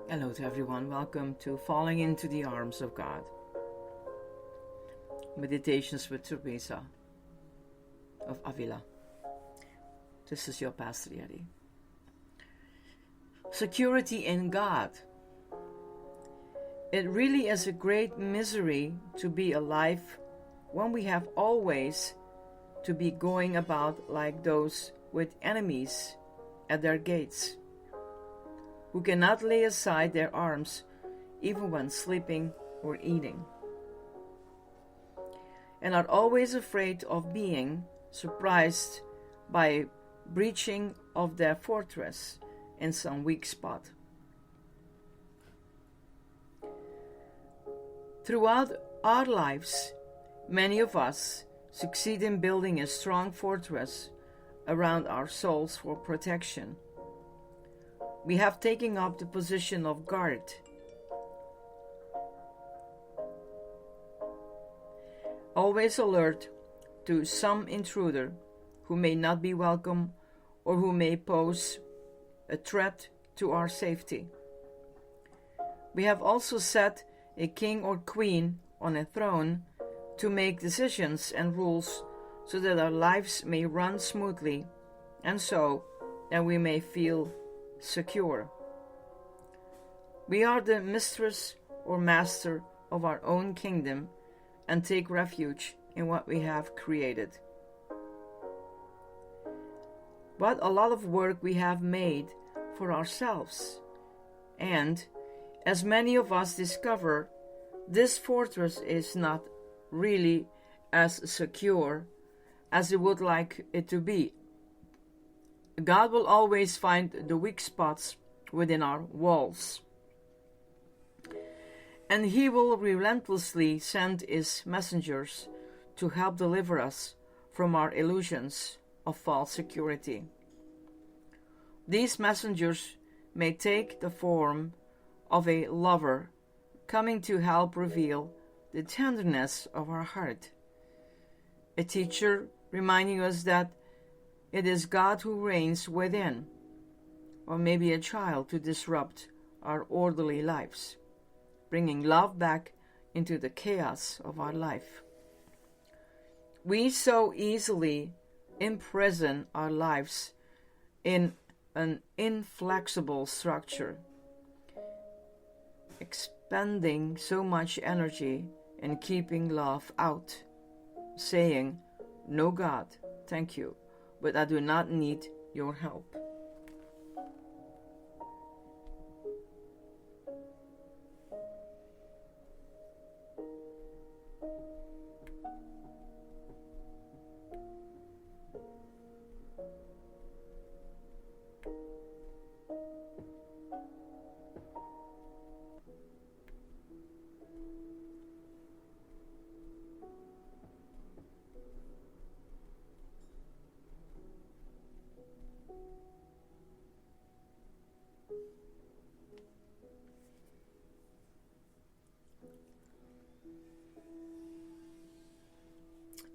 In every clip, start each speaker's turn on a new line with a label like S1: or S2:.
S1: Hello to everyone. Welcome to Falling into the Arms of God. Meditations with Teresa of Avila. This is your Pastor Yeti. Security in God. It really is a great misery to be alive when we have always to be going about like those with enemies at their gates, who cannot lay aside their arms even when sleeping or eating, and are always afraid of being surprised by breaching of their fortress in some weak spot. Throughout our lives, many of us succeed in building a strong fortress around our souls for protection. We have taken up the position of guard, always alert to some intruder who may not be welcome or who may pose a threat to our safety. We have also set a king or queen on a throne to make decisions and rules so that our lives may run smoothly and so that we may feel secure. We are the mistress or master of our own kingdom and take refuge in what we have created. What a lot of work we have made for ourselves. And as many of us discover, this fortress is not really as secure as it would like it to be. God will always find the weak spots within our walls, and He will relentlessly send His messengers to help deliver us from our illusions of false security. These messengers may take the form of a lover coming to help reveal the tenderness of our heart, a teacher reminding us that it is God who reigns within, or maybe a child to disrupt our orderly lives, bringing love back into the chaos of our life. We so easily imprison our lives in an inflexible structure, expending so much energy in keeping love out, saying, "No, God, thank you, but I do not need your help."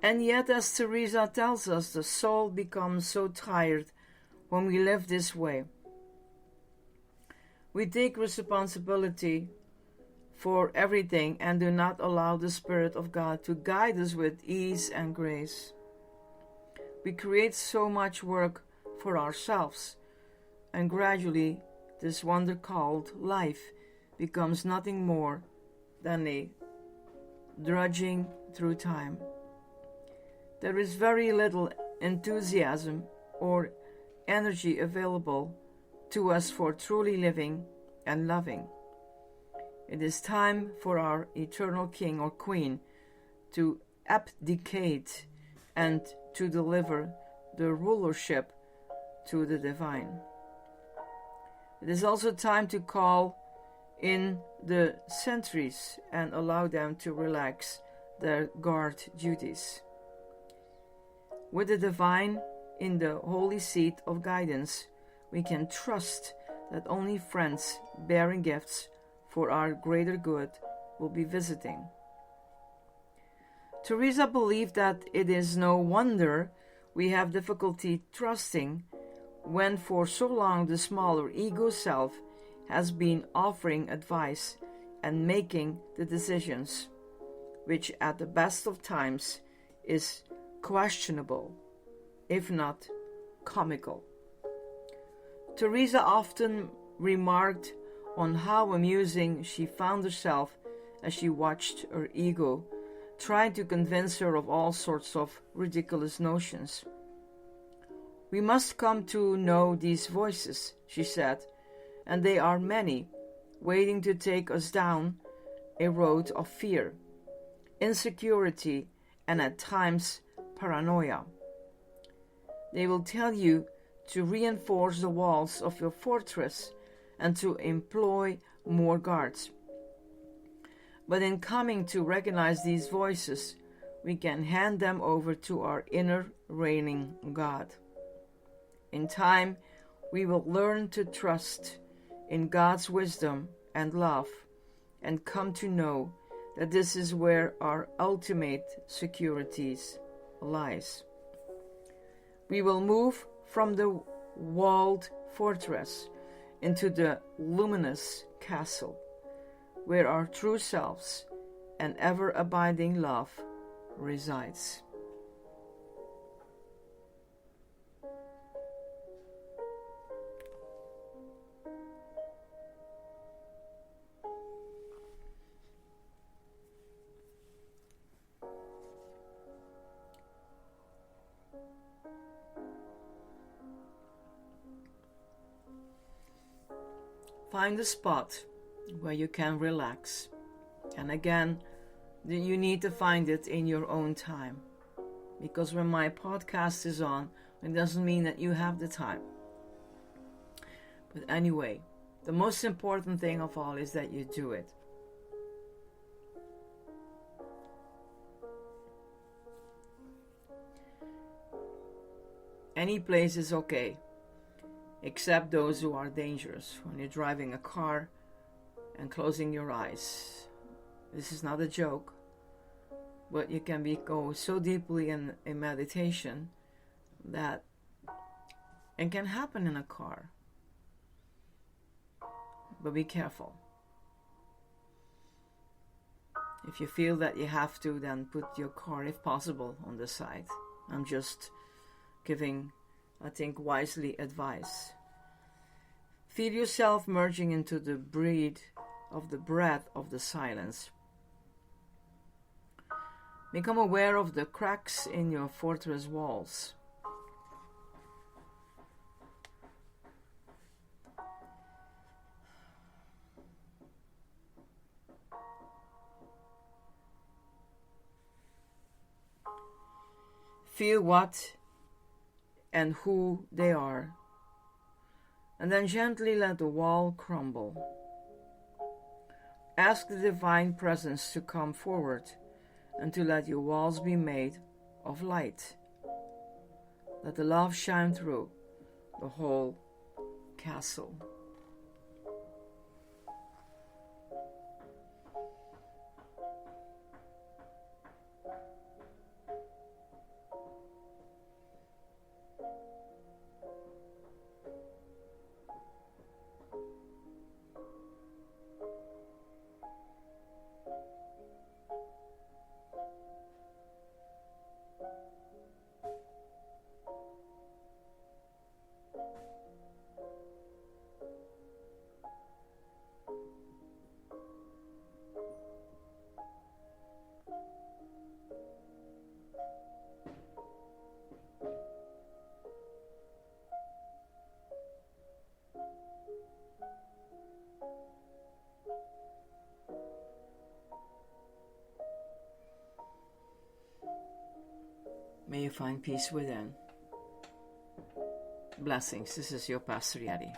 S1: And yet, as Teresa tells us, the soul becomes so tired when we live this way. We take responsibility for everything and do not allow the Spirit of God to guide us with ease and grace. We create so much work for ourselves, and gradually this wonder called life becomes nothing more than a drudging through time. There is very little enthusiasm or energy available to us for truly living and loving. It is time for our eternal King or Queen to abdicate and to deliver the rulership to the divine. It is also time to call in the sentries and allow them to relax their guard duties. With the divine in the holy seat of guidance, we can trust that only friends bearing gifts for our greater good will be visiting. Teresa believed that it is no wonder we have difficulty trusting when for so long the smaller ego self has been offering advice and making the decisions, which at the best of times is questionable, if not comical. Teresa often remarked on how amusing she found herself as she watched her ego trying to convince her of all sorts of ridiculous notions. We must come to know these voices, she said, and they are many, waiting to take us down a road of fear, insecurity, and at times paranoia. They will tell you to reinforce the walls of your fortress and to employ more guards. But in coming to recognize these voices, we can hand them over to our inner reigning God. In time, we will learn to trust in God's wisdom and love and come to know that this is where our ultimate security lies. We will move from the walled fortress into the luminous castle, where our true selves and ever-abiding love resides. Find a spot where you can relax. And again, you need to find it in your own time. Because when my podcast is on, it doesn't mean that you have the time. But anyway, the most important thing of all is that you do it. Any place is okay, except those who are dangerous. When you're driving a car and closing your eyes. This is not a joke, but you can go so deeply in meditation that it can happen in a car. But be careful. If you feel that you have to, then put your car, if possible, on the side. I'm just giving, I think, wisely advice. Feel yourself merging into the breath of the silence. Become aware of the cracks in your fortress walls. Feel what and who they are, and then gently let the wall crumble. Ask the divine presence to come forward and to let your walls be made of light. Let the love shine through the whole castle. May you find peace within. Blessings. This is your Pastor Yeti.